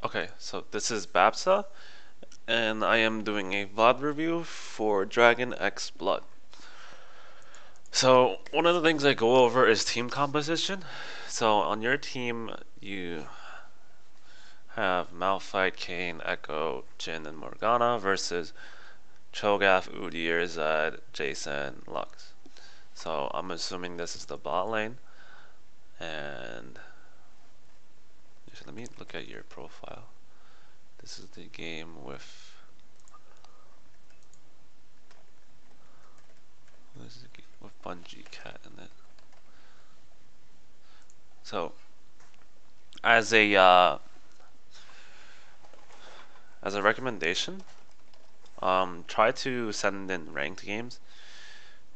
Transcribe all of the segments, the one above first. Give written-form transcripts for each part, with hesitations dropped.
Okay, so this is BAPSA, and I am doing a VOD review for Dragon X Blood. So, one of the things I go over is team composition. So, on your team, you have Malphite, Kayn, Echo, Jhin, and Morgana versus Cho'Gath, Udyr, Zed, Jason, Lux. So, I'm assuming this is the bot lane, and let me look at your profile. This is the game with Bungie Cat in it. So, as a recommendation, try to send in ranked games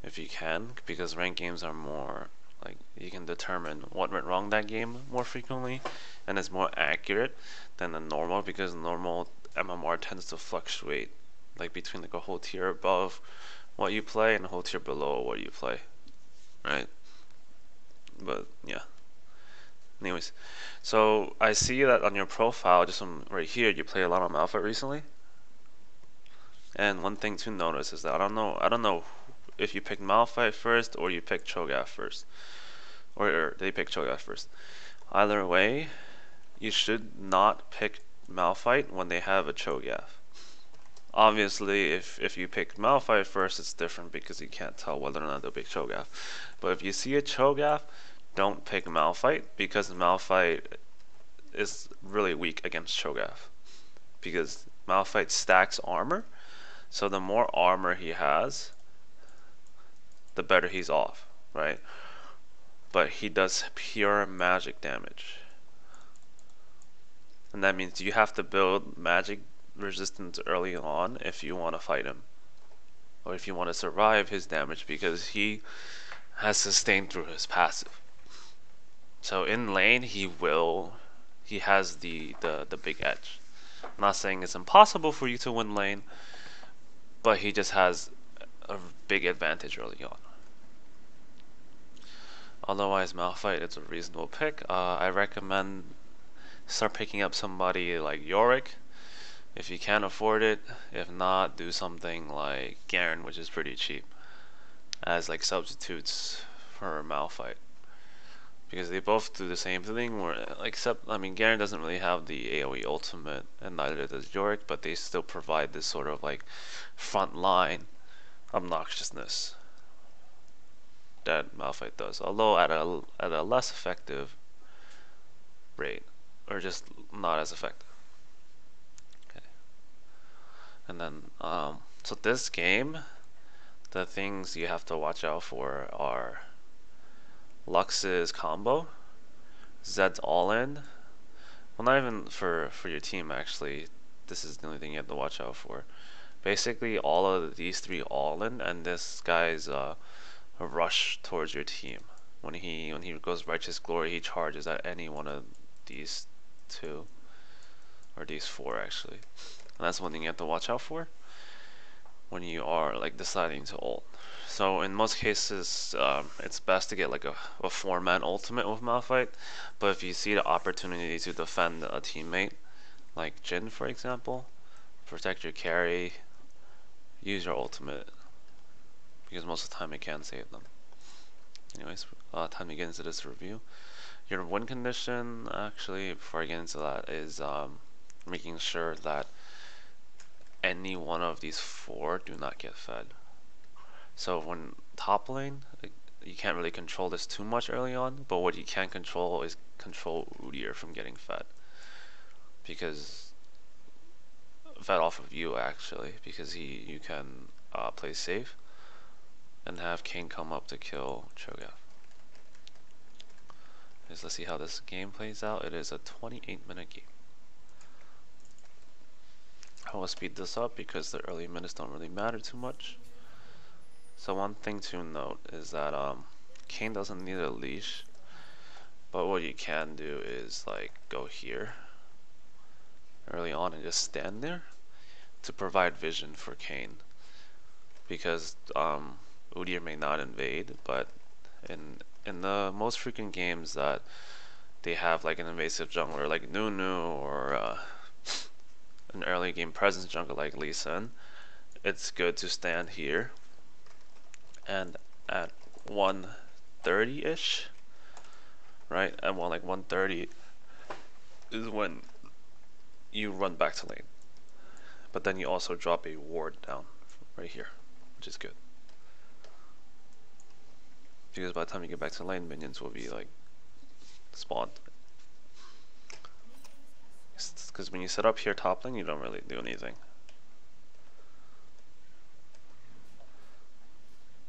if you can, because ranked games are more like you can determine what went wrong that game more frequently, and it's more accurate than the normal, because normal MMR tends to fluctuate like between like a whole tier above what you play and a whole tier below what you play, right? But yeah. Anyways, so I see that on your profile, just right here, you play a lot on Malphite recently. And one thing to notice is that I don't know if you picked Malphite first or you picked Cho'Gath first, or they picked Cho'Gath first. Either way, you should not pick Malphite when they have a Cho'Gath. Obviously, if you pick Malphite first, it's different because you can't tell whether or not they'll pick Cho'Gath. But if you see a Cho'Gath, don't pick Malphite, because Malphite is really weak against Cho'Gath, because Malphite stacks armor. So the more armor he has, the better he's off, right? But he does pure magic damage. And that means you have to build magic resistance early on if you want to fight him, or if you want to survive his damage, because he has sustained through his passive. So in lane, he has the big edge. I'm not saying it's impossible for you to win lane, but he just has a big advantage early on. Otherwise, Malphite is a reasonable pick. I recommend start picking up somebody like Yorick if you can afford it. If not, do something like Garen, which is pretty cheap, as like substitutes for Malphite, because they both do the same thing. Where except, I mean, Garen doesn't really have the AoE ultimate, and neither does Yorick, but they still provide this sort of like front line obnoxiousness that Malphite does, although at a less effective rate, or just not as effective. Okay. And then so this game, the things you have to watch out for are Lux's combo, Zed's all-in. Well, not even for your team actually. This is the only thing you have to watch out for. Basically, all of these three all-in, and this guy's a rush towards your team. When he goes Righteous Glory, he charges at any one of these two, or these four actually. And that's one thing you have to watch out for when you are like deciding to ult. So in most cases, it's best to get like a 4-man ultimate with Malphite. But if you see the opportunity to defend a teammate, like Jhin for example, protect your carry, use your ultimate, because most of the time it can save them. Anyways, time to get into this review. Your win condition, actually, before I get into that, is making sure that any one of these four do not get fed. So when top lane, you can't really control this too much early on, but what you can control is control Udyr from getting fed, because fed off of you actually, because you can play safe and have Kayn come up to kill Cho'Gath. Let's see how this game plays out. It is a 28-minute game. I will speed this up because the early minutes don't really matter too much. So one thing to note is that Kayn doesn't need a leash, but what you can do is like go here early on and just stand there to provide vision for Kayn, because Udyr may not invade, but in the most frequent games that they have like an invasive jungler like Nunu or an early game presence jungle like Lee Sin, it's good to stand here, and at 130-ish, right? And like 130 is when you run back to lane. But then you also drop a ward down right here, which is good. Because by the time you get back to lane, minions will be like spawned. Because when you set up here top lane, you don't really do anything.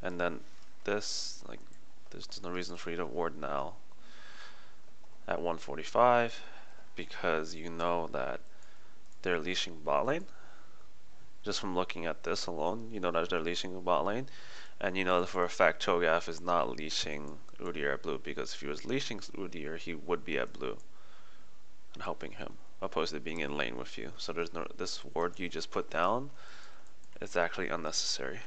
And then this, like, there's no reason for you to ward now at 145, because you know that they're leashing bot lane. Just from looking at this alone, you know that they're leashing bot lane, and you know that for a fact Cho'Gath is not leashing Udyr at blue, because if he was leashing Udyr, he would be at blue and helping him, opposed to being in lane with you. So there's no, this ward you just put down, it's actually unnecessary.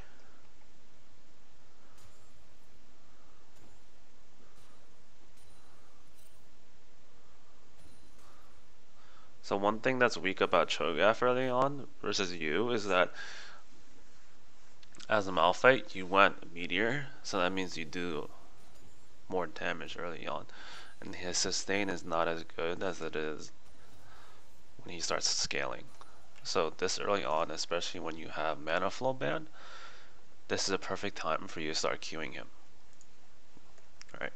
So one thing that's weak about Cho'Gath early on versus you is that as a Malphite, you went Meteor, so that means you do more damage early on. And his sustain is not as good as it is when he starts scaling. So this early on, especially when you have mana flow ban, this is a perfect time for you to start queuing him. Alright.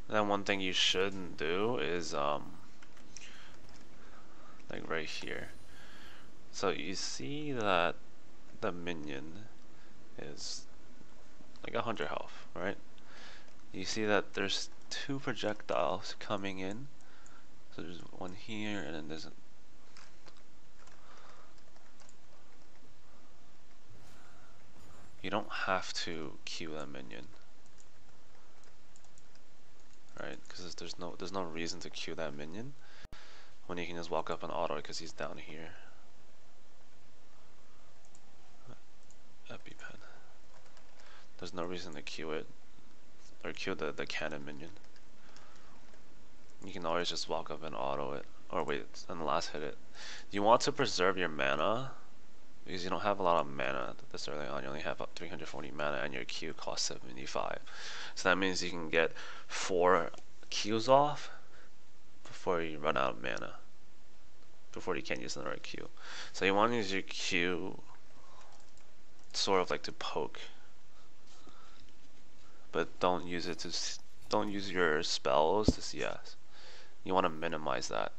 Then one thing you shouldn't do is like right here. So you see that the minion is like 100 health, right? You see that there's two projectiles coming in. So there's one here, and then there's you don't have to queue that minion, right? Because there's no reason to queue that minion when you can just walk up and auto because he's down here. EpiPen. There's no reason to queue it or queue the cannon minion. You can always just walk up and auto it, or wait, and the last hit it. You want to preserve your mana because you don't have a lot of mana this early on. You only have 340 mana and your Q costs 75. So that means you can get 4 Qs off before you run out of mana, before you can't use another Q. So you want to use your Q sort of like to poke, but don't use it to, don't use your spells to CS. You want to minimize that.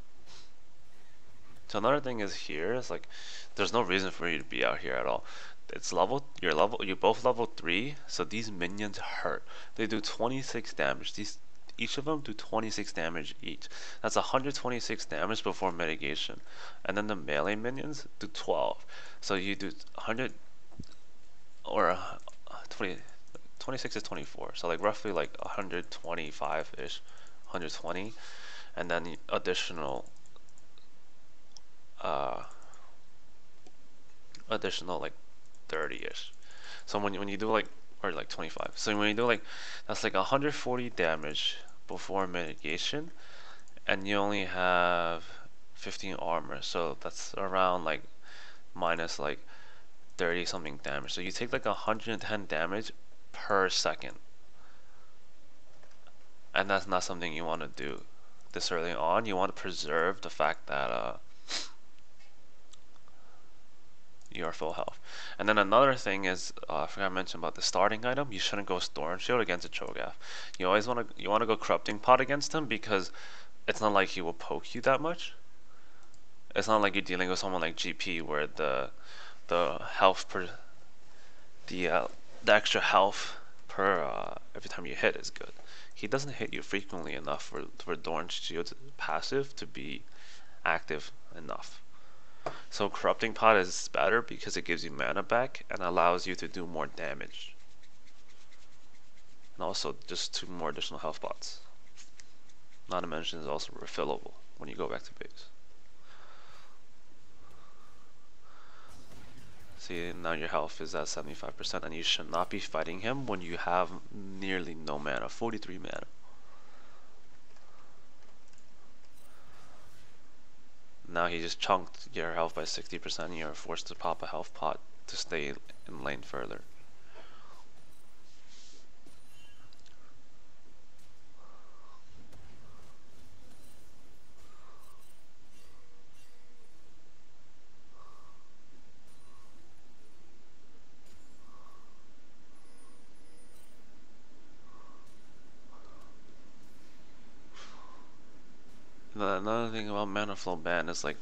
So another thing is here is like there's no reason for you to be out here at all. It's you're both level 3, so these minions hurt. They do 26 damage. Each of them do 26 damage each. That's 126 damage before mitigation. And then the melee minions do 12. So you do 100 or 20, 26 is 24. So like roughly like 125-ish, 120, and then additional like 30-ish. So when you do like, or like 25. So when you do like, that's like 140 damage before mitigation, and you only have 15 armor. So that's around like minus like 30 something damage. So you take like 110 damage per second, and that's not something you want to do this early on. You want to preserve the fact that you are full health. And then another thing is, I forgot to mention about the starting item. You shouldn't go Storm Shield against a Cho'Gath. You always want to go Corrupting Pot against him, because it's not like he will poke you that much. It's not like you're dealing with someone like GP where the health per the extra health per every time you hit is good. He doesn't hit you frequently enough for Thorn Shield's passive to be active enough. So Corrupting Pot is better because it gives you mana back and allows you to do more damage. And also just 2 more additional health pots. Not to mention it's also refillable when you go back to base. See, now your health is at 75%, and you should not be fighting him when you have nearly no mana, 43 mana. Now he just chunked your health by 60% and you're forced to pop a health pot to stay in lane further. Another thing about mana flow ban is like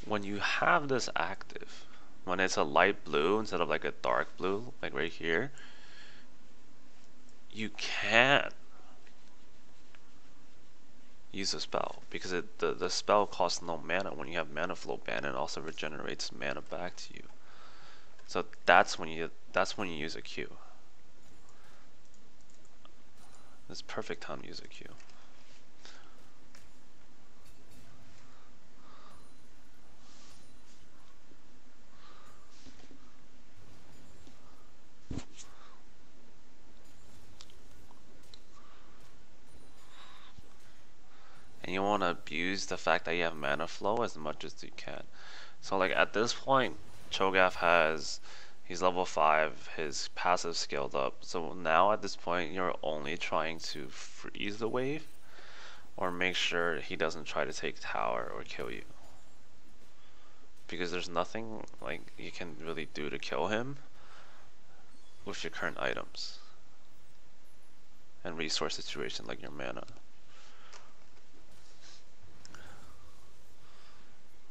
when you have this active, when it's a light blue instead of like a dark blue, like right here, you can't use a spell because the spell costs no mana. When you have mana flow ban, it also regenerates mana back to you. So that's when you use a Q. It's perfect time to use a Q. And you want to abuse the fact that you have mana flow as much as you can. So like at this point, Cho'Gath he's level 5, his passive scaled up. So now at this point, you're only trying to freeze the wave or make sure he doesn't try to take tower or kill you. Because there's nothing like you can really do to kill him with your current items and resource situation like your mana.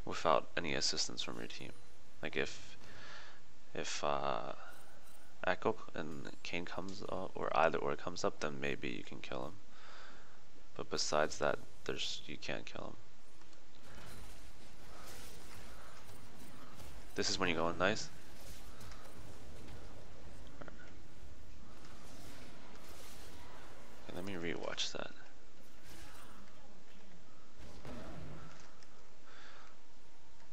Without any assistance from your team. Like if Echo and Kane comes up, or either or comes up, then maybe you can kill him. But besides that, you can't kill him. This is when you go in nice. Okay, let me rewatch that.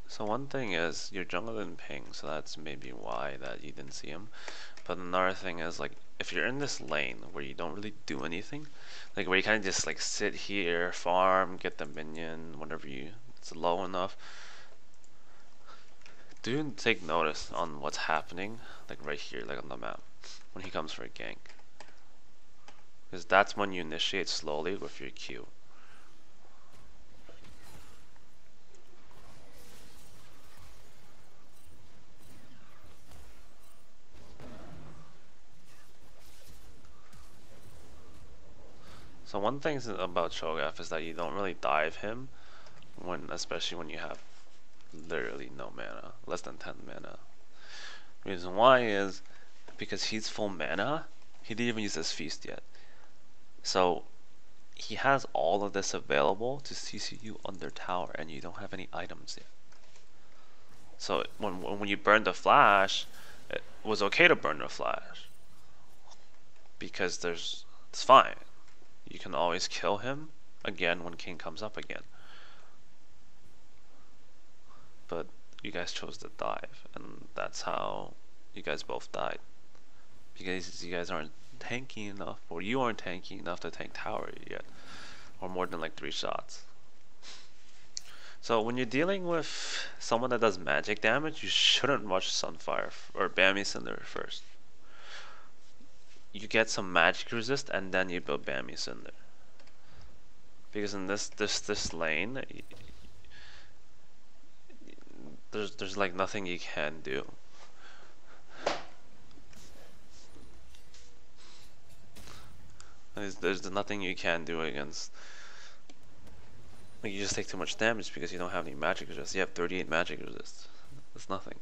So one thing is, your jungle didn't ping, so that's maybe why that you didn't see him. But another thing is, like, if you're in this lane where you don't really do anything, like where you kind of just like sit here, farm, get the minion, whenever it's low enough, do take notice on what's happening, like right here, like on the map, when he comes for a gank. Because that's when you initiate slowly with your Q. So one thing about Cho'Gath is that you don't really dive him, especially when you have literally no mana, less than 10 mana. Reason why is because he's full mana, he didn't even use his feast yet. So he has all of this available to CC you under tower and you don't have any items yet. So when you burn the flash, it was okay to burn the flash because it's fine. You can always kill him again when King comes up again. But you guys chose to dive, and that's how you guys both died. Because you guys aren't tanky enough, or you aren't tanky enough to tank tower yet, or more than like 3 shots. So when you're dealing with someone that does magic damage, you shouldn't rush Sunfire or Bammy Cinder first. You get some magic resist and then you build Bammy Cinder. Because in this lane, there's like nothing you can do. There's nothing you can do against. Like you just take too much damage because you don't have any magic resist. You have 38 magic resist. That's nothing.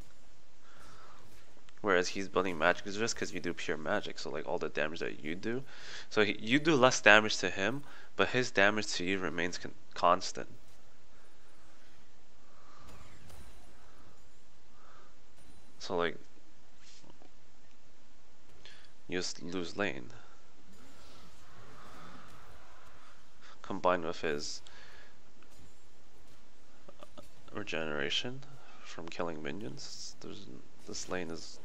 Whereas he's building magic resist because you do pure magic, so like all the damage that you do. So you do less damage to him, but his damage to you remains constant. So like, you just lose lane. combined with his regeneration from killing minions, this lane is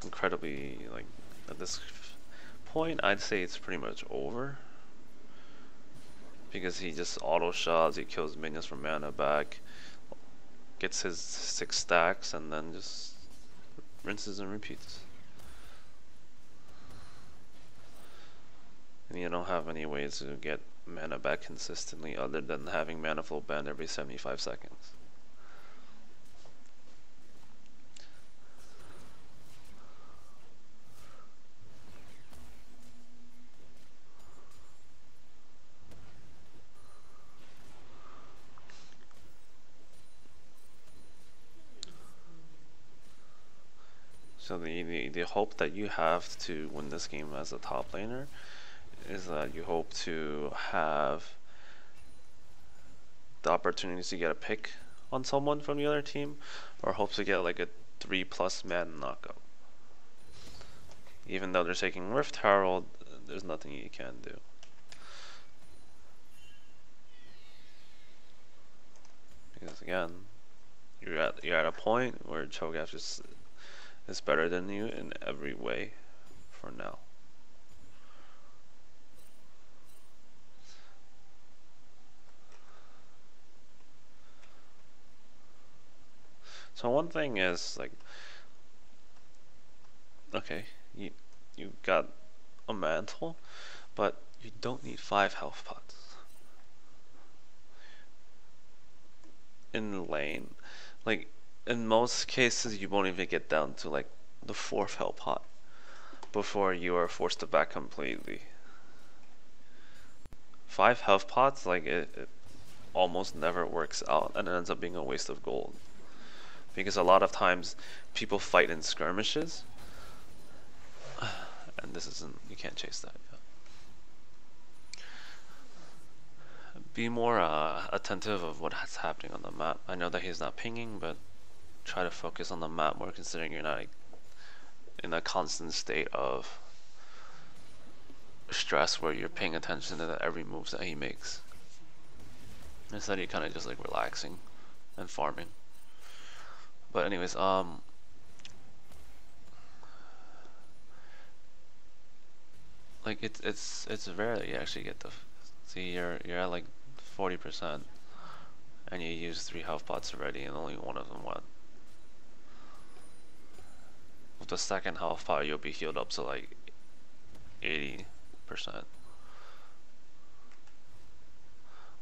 incredibly, like, at this point I'd say it's pretty much over, because he just auto shots, he kills minions from mana back, gets his 6 stacks, and then just rinses and repeats. And you don't have any ways to get mana back consistently other than having mana flow banned every 75 seconds. So the hope that you have to win this game as a top laner is that you hope to have the opportunity to get a pick on someone from the other team, or hope to get like a 3+ man knockout. Even though they're taking Rift Herald, there's nothing you can do. Because again, you're at a point where Cho'Gath is better than you in every way for now. So one thing is, like, okay, you got a mantle, but you don't need 5 health pots. In lane, like, in most cases you won't even get down to like the 4th health pot before you are forced to back completely. 5 health pots, like, it almost never works out, and it ends up being a waste of gold. Because a lot of times people fight in skirmishes, and this isn't, you can't chase that. Be more attentive of what's happening on the map. I know that he's not pinging, but try to focus on the map more, considering you're not in a constant state of stress where you're paying attention to every move that he makes. Instead you're kind of just like relaxing and farming. But anyways, like, it's rare that you actually get the, see, you're at like 40% and you use 3 health pots already and only one of them went. With the 2nd health pot you'll be healed up to like 80%.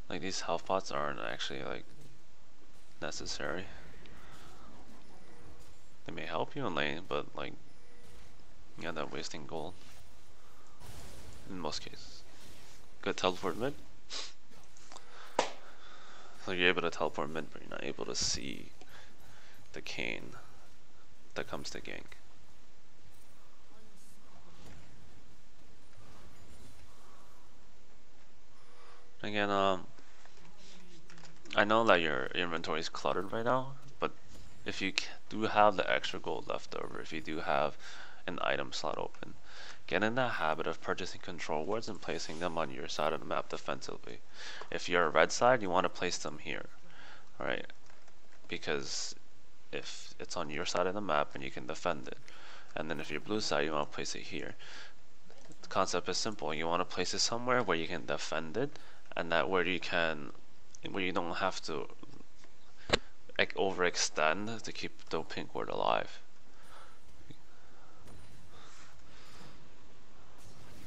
Like, these health pots aren't actually like necessary. They may help you in lane, but like, you end up wasting gold in most cases. Good teleport mid. So you're able to teleport mid, but you're not able to see the Kayn that comes to gank. Again, I know that your inventory is cluttered right now, but if you do have the extra gold left over, if you do have an item slot open, get in the habit of purchasing control wards and placing them on your side of the map defensively. If you're a red side, you want to place them here, alright? Because if it's on your side of the map and you can defend it, and then if you're blue side, you want to place it here. The concept is simple. You want to place it somewhere where you can defend it, and that where you don't have to like overextend to keep the pink ward alive.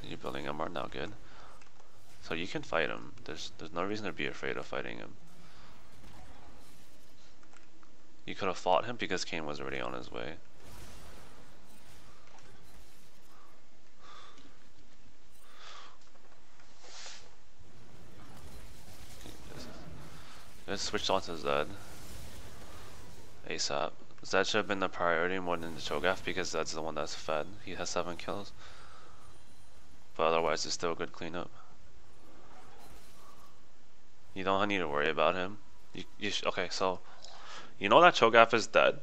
You're building him now, good. So you can fight him. There's no reason to be afraid of fighting him. You could have fought him because Kayn was already on his way. Just switch on to Zed ASAP. Zed should have been the priority more than the Cho'Gath, because that's the one that's fed. He has 7 kills. But otherwise it's still a good cleanup. You don't need to worry about him. Okay, so you know that Cho'Gath is dead,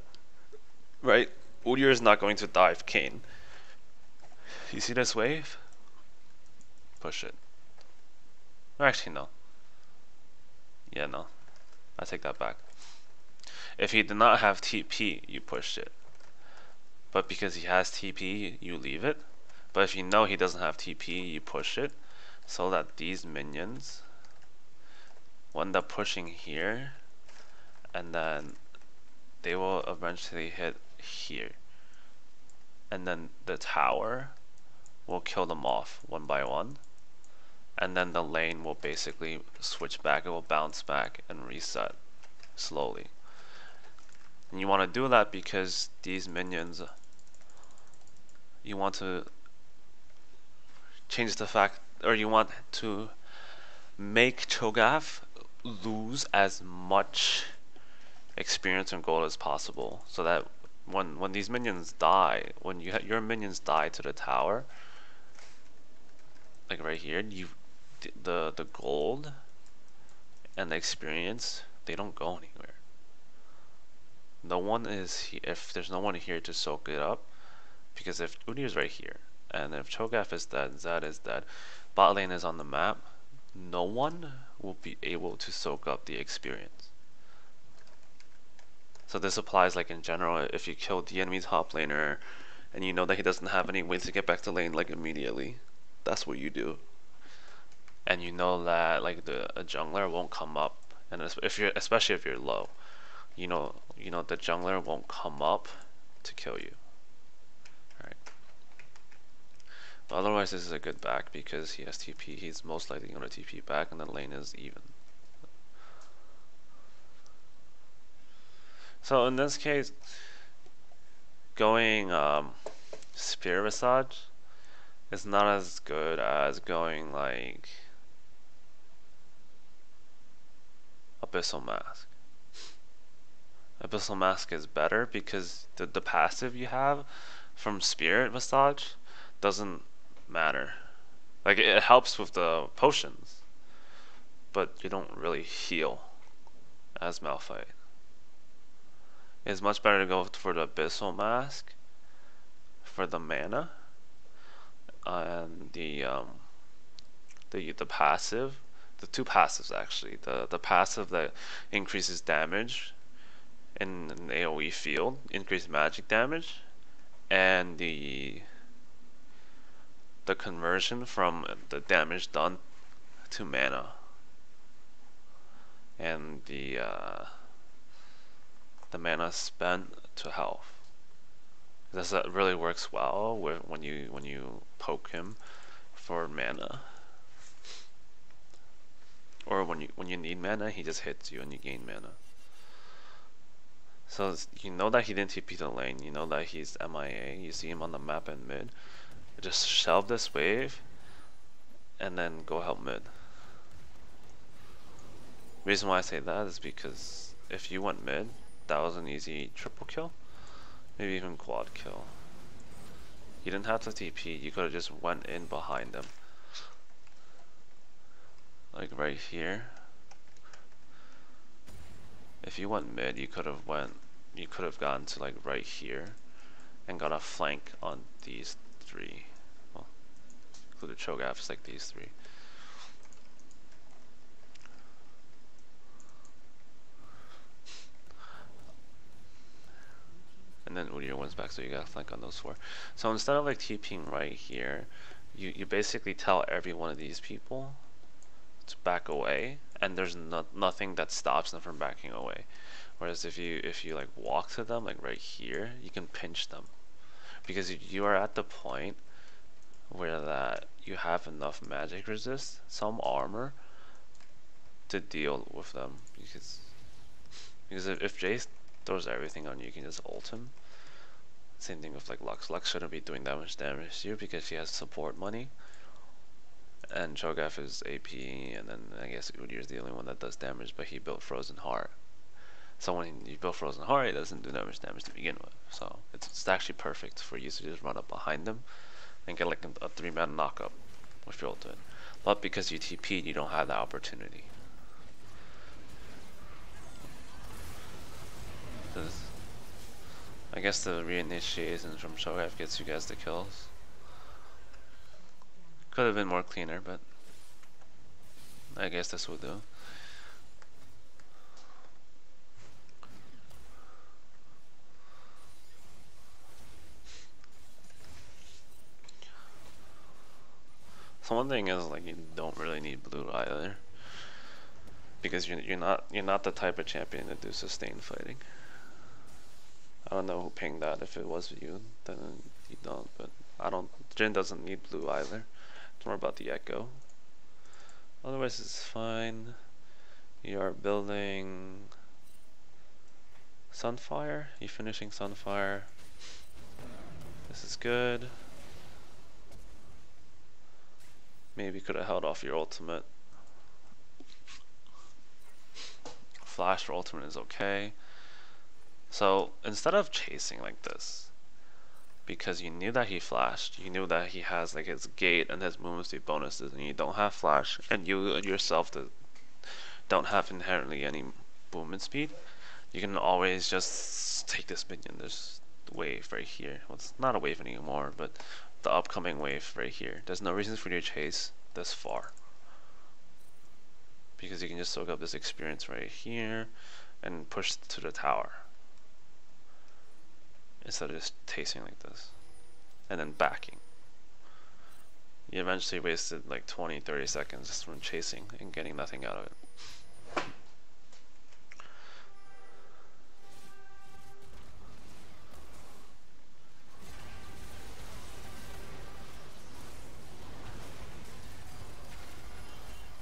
right? Udyr is not going to dive Kayn. You see this wave? Push it. Actually, no. Yeah, no. I take that back. If he did not have TP, you pushed it. But because he has TP, you leave it. But if you know he doesn't have TP, you push it. So that these minions will end up pushing here. And then they will eventually hit here. And then the tower will kill them off one by one. And then the lane will basically switch back. It will bounce back and reset slowly. And you want to do that because these minions, you want to change the fact, or you want to make Cho'Gath lose as much experience and gold as possible, so that when these minions die, when your minions die to the tower, like right here, the gold and the experience, they don't go anywhere. No one is if there's no one here to soak it up, because if Udyr is right here, and if Cho'Gath is dead, Zed is dead, bot lane is on the map, no one will be able to soak up the experience. So this applies like in general, if you kill the enemy top laner and you know that he doesn't have any ways to get back to lane like immediately, that's what you do. And you know that like a jungler won't come up, and especially if you're low, you know the jungler won't come up to kill you. Alright. But otherwise this is a good back because he has TP, he's most likely gonna TP back and the lane is even. So in this case, going Spear Visage is not as good as going like Abyssal Mask. Abyssal Mask is better because the passive you have from Spirit Visage doesn't matter. Like it helps with the potions, but you don't really heal as Malphite. It's much better to go for the Abyssal Mask for the mana and the passive, the two passives actually. The passive that increases damage in an AoE field, increased magic damage, and the conversion from the damage done to mana, and the mana spent to health. That really works well when you poke him for mana, or when you need mana, he just hits you and you gain mana. So you know that he didn't TP the lane, you know that he's MIA, you see him on the map in mid, just shelve this wave and then go help mid. Reason why I say that is because if you went mid, that was an easy triple kill, maybe even quad kill. You didn't have to TP, you could have just went in behind them. Like right here. If you went mid, you could have gone to like right here and got a flank on these three. Well, included Cho'Gaths like these three. And then Udyr wins back, so you got a flank on those four. So instead of like TPing right here, you basically tell every one of these people to back away, and there's nothing that stops them from backing away. Whereas if you like walk to them like right here, you can pinch them, because you are at the point where that you have enough magic resist, some armor to deal with them, because if Jace throws everything on you, you can just ult him. Same thing with like Lux. Lux shouldn't be doing that much damage to you because she has support money. And Cho'Gath is AP, and then I guess Udyr is the only one that does damage, but he built Frozen Heart. So when you build Frozen Heart, it doesn't do that much damage to begin with. So it's actually perfect for you to just run up behind them and get like a 3-man knockup with your ultimate. But because you TP'd, you don't have that opportunity. I guess the reinitiation from Cho'Gath gets you guys the kills. Could have been more cleaner, but I guess this will do. So one thing is like you don't really need blue either, because you're not the type of champion to do sustained fighting. I don't know who pinged that. If it was you, then you don't. But I don't. Jin doesn't need blue either. It's more about the echo. Otherwise, it's fine. You are building Sunfire. You finishing Sunfire. This is good. Maybe could have held off your ultimate. Flash for ultimate is okay. So instead of chasing like this, because you knew that he flashed, you knew that he has like his gate and his movement speed bonuses, and you don't have flash, and you yourself don't have inherently any movement speed, you can always just take this minion. There's wave right here. Well, it's not a wave anymore, but the upcoming wave right here. There's no reason for you to chase this far, because you can just soak up this experience right here and push to the tower instead of just tasting like this and then backing. You eventually wasted like 20-30 seconds just from chasing and getting nothing out of it.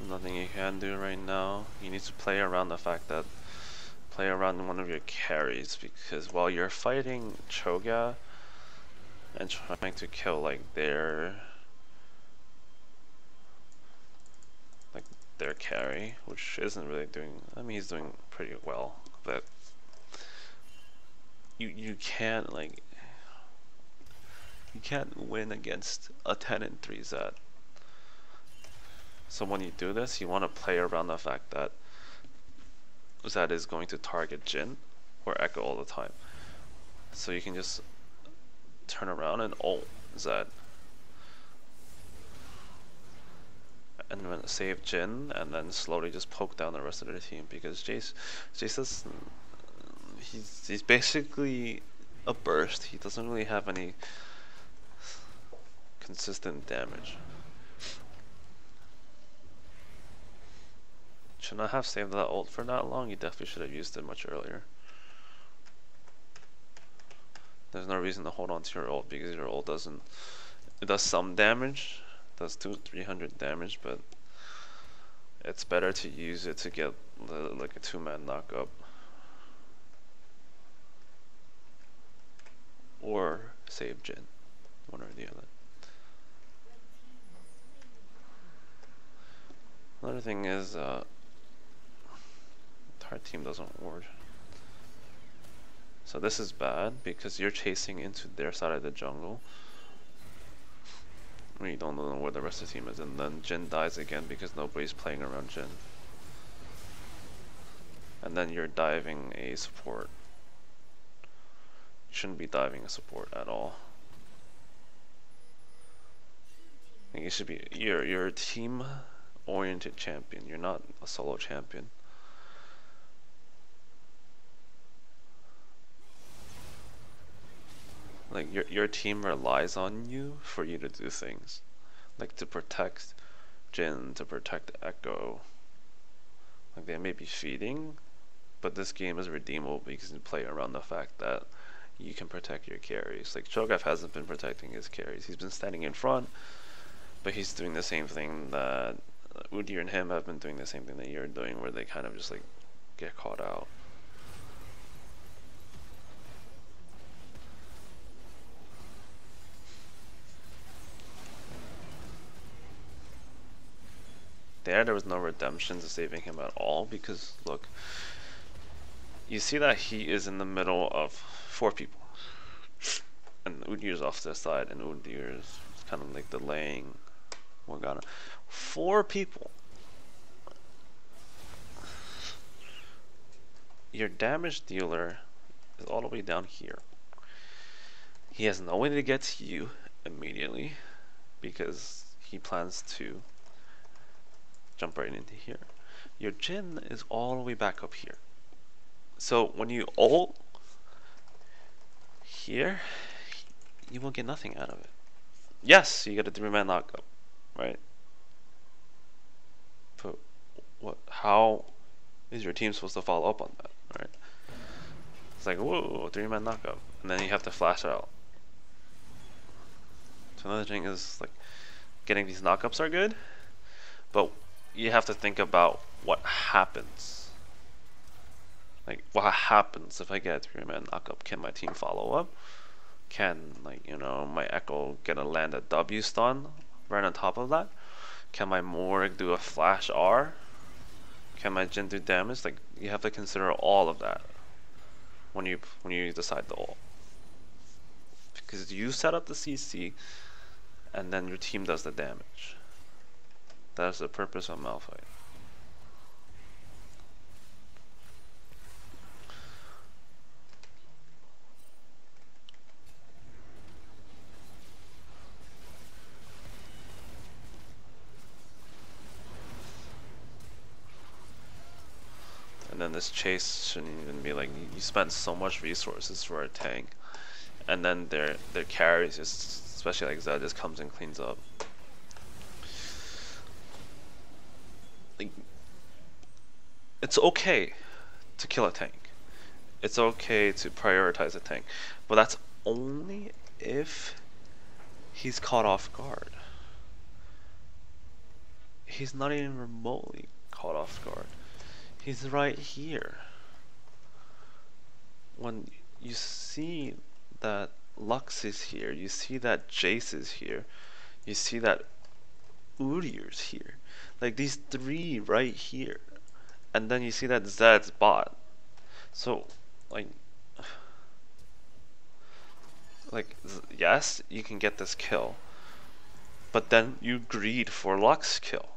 Nothing you can do right now. You need to play around the fact that play around one of your carries, because while you're fighting Choga and trying to kill like their carry, which isn't really doing, I mean he's doing pretty well, but you can't like you can't win against a 10 and 3 Zed. So when you do this, you want to play around the fact that Zed is going to target Jin or Echo all the time. So you can just turn around and ult Zed. And then save Jin, and then slowly just poke down the rest of the team, because Jace is, he's basically a burst. He doesn't really have any consistent damage. Should not have saved that ult for that long. You definitely should have used it much earlier. There's no reason to hold on to your ult, because your ult doesn't, it does some damage, does 200-300 damage, but it's better to use it to get like a 2-man knock up, or save Jin, one or the other. Another thing is our team doesn't ward. So this is bad, because you're chasing into their side of the jungle when you don't know where the rest of the team is, and then Jin dies again because nobody's playing around Jin. And then you're diving a support. You shouldn't be diving a support at all. I think you should be, you're a team oriented champion. You're not a solo champion. Like your team relies on you for you to do things, like to protect Jin, to protect Echo. Like they may be feeding, but this game is redeemable because you play around the fact that you can protect your carries. Like Cho'Gath hasn't been protecting his carries. He's been standing in front, but he's doing the same thing that Udyr and him have been doing, the same thing that you're doing, where they kind of just like get caught out. There was no redemption to saving him at all, because look, you see that he is in the middle of 4 people, and Udyr's off to the side, and Udyr is kind of like delaying Morgana. 4 people. Your damage dealer is all the way down here. He has no way to get to you immediately, because he plans to jump right into here. Your Jin is all the way back up here. So when you ult here, you will get nothing out of it. Yes, you get a 3-man knockup, right? But what? How is your team supposed to follow up on that, right? It's like, whoa, 3-man knockup, and then you have to flash out. So another thing is like getting these knockups are good, but you have to think about what happens. Like, what happens if I get a 3-man knockup? Can my team follow up? Can, like, you know, my Echo get a land a W stun right on top of that? Can my Morg do a flash R? Can my Jin do damage? Like, you have to consider all of that when you decide the ult. Because you set up the CC, and then your team does the damage. That's the purpose of Malphite. And then this chase shouldn't even be like, you spend so much resources for a tank, and then their carries, just, especially like Zed, just comes and cleans up. Like, it's okay to kill a tank. It's okay to prioritize a tank, but that's only if he's caught off guard. He's not even remotely caught off guard. He's right here. When you see that Lux is here, you see that Jace is here, you see that Udyr's here. Like, these three right here. And then you see that Zed's bot. So, like, yes, you can get this kill, but then you greed for Lux kill.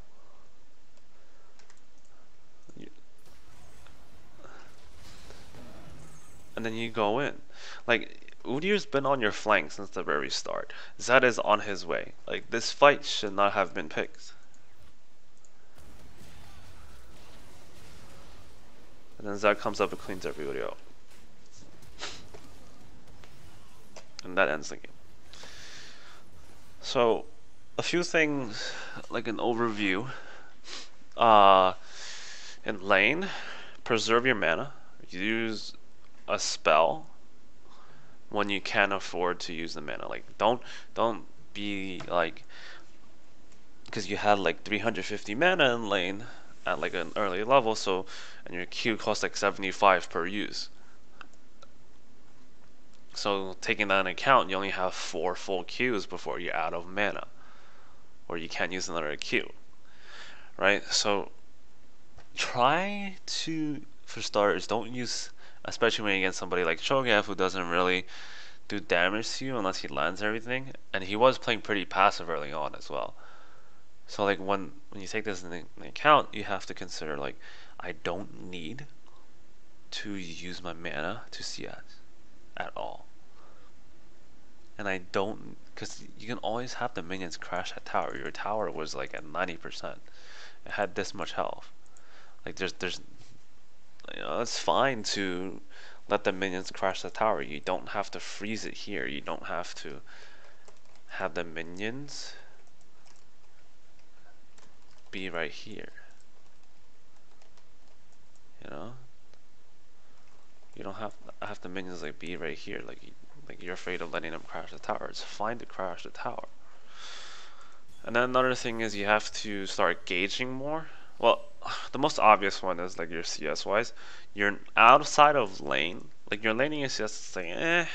And then you go in. Like, Udyr's been on your flank since the very start. Zed is on his way. Like, this fight should not have been picked. And then Zed comes up and cleans everybody out. And that ends the game. So, a few things, like an overview. In lane, preserve your mana. Use a spell when you can afford to use the mana. Like, don't be like, because you had like 350 mana in lane at like an early level, so, and your Q costs like 75 per use. So taking that into account, you only have 4 full Qs before you're out of mana, or you can't use another Q, right? So try to, for starters, don't use, especially when you get somebody like Cho'Gath who doesn't really do damage to you unless he lands everything, and he was playing pretty passive early on as well. So like when you take this into account, you have to consider, like, I don't need to use my mana to CS at all. And I don't, because you can always have the minions crash that tower. Your tower was like at 90%. It had this much health. Like, there's you know, it's fine to let the minions crash the tower. You don't have to freeze it here. You don't have to have the minions be right here. You know, you don't have the minions like be right here. Like you're afraid of letting them crash the tower. It's fine to crash the tower. And then another thing is you have to start gauging more. Well, the most obvious one is like your CS wise. You're outside of lane. Like, your laning is just saying,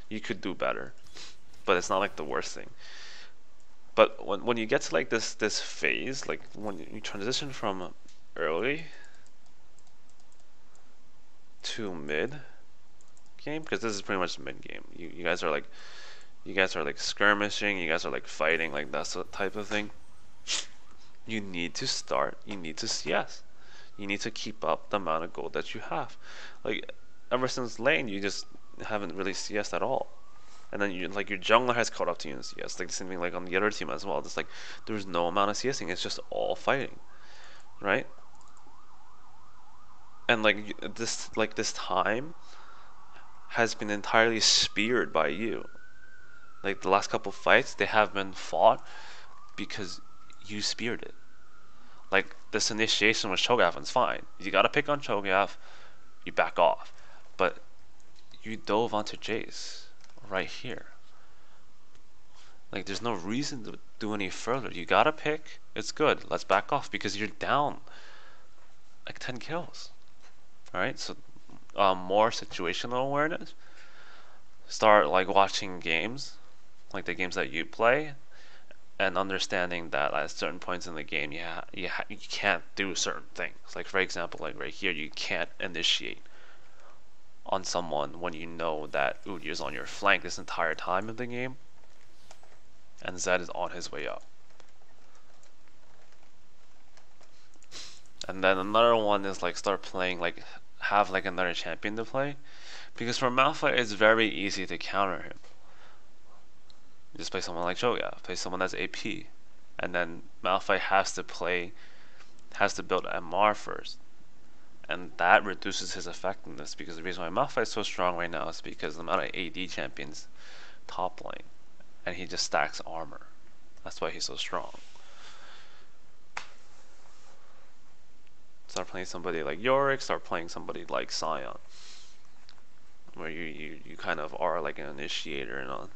you could do better, but it's not like the worst thing. But when you get to like this phase, like when you transition from early to mid game, because this is pretty much mid game. You guys are like skirmishing. You guys are like fighting. Like, that's the type of thing. You need to start. You need to CS. You need to keep up the amount of gold that you have. Like, ever since lane, you just haven't really CS'd at all. And then your jungler has caught up to you in CS. Like the same thing like on the other team as well. It's like there's no amount of CSing. It's just all fighting. right? And this time has been entirely speared by you. Like the last couple fights, they have been fought because you speared it. Like this initiation with Cho'Gath is fine. You gotta pick on Cho'Gath, you back off. But you dove onto Jace right here. Like there's no reason to do any further. You gotta pick, it's good. Let's back off because you're down like 10 kills. Alright, so more situational awareness. Start like watching games, like the games that you play, and understanding that at certain points in the game you can't do certain things. Like for example, like right here, you can't initiate on someone when you know that Udyr on your flank this entire time of the game, and Zed is on his way up. And then another one is like start playing like have like another champion to play, because for Malphite it's very easy to counter him. You just play someone like Cho'Gath, play someone that's AP, and then Malphite has to build MR first, and that reduces his effectiveness, because the reason why Malphite is so strong right now is because the amount of AD champions top lane, and he just stacks armor. That's why he's so strong. Start playing somebody like Yorick, start playing somebody like Sion, where you kind of are like an initiator and on.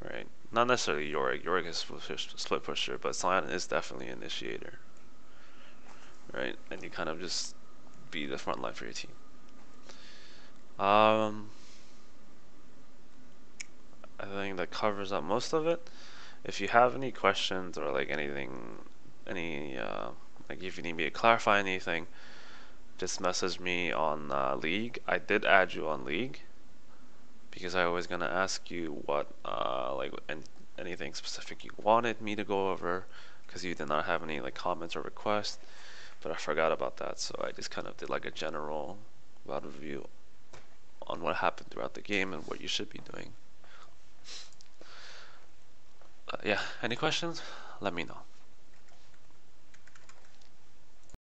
Right? Not necessarily Yorick. Yorick is split pusher, but Sion is definitely an initiator. Right? And you kind of just be the front line for your team. I think that covers up most of it. If you have any questions or like anything, like if you need me to clarify anything, just message me on League. I did add you on League because I was gonna ask you what anything specific you wanted me to go over, because you did not have any like comments or requests, but I forgot about that, so I just kind of did like a general overview on what happened throughout the game and what you should be doing. Yeah, any questions? Let me know.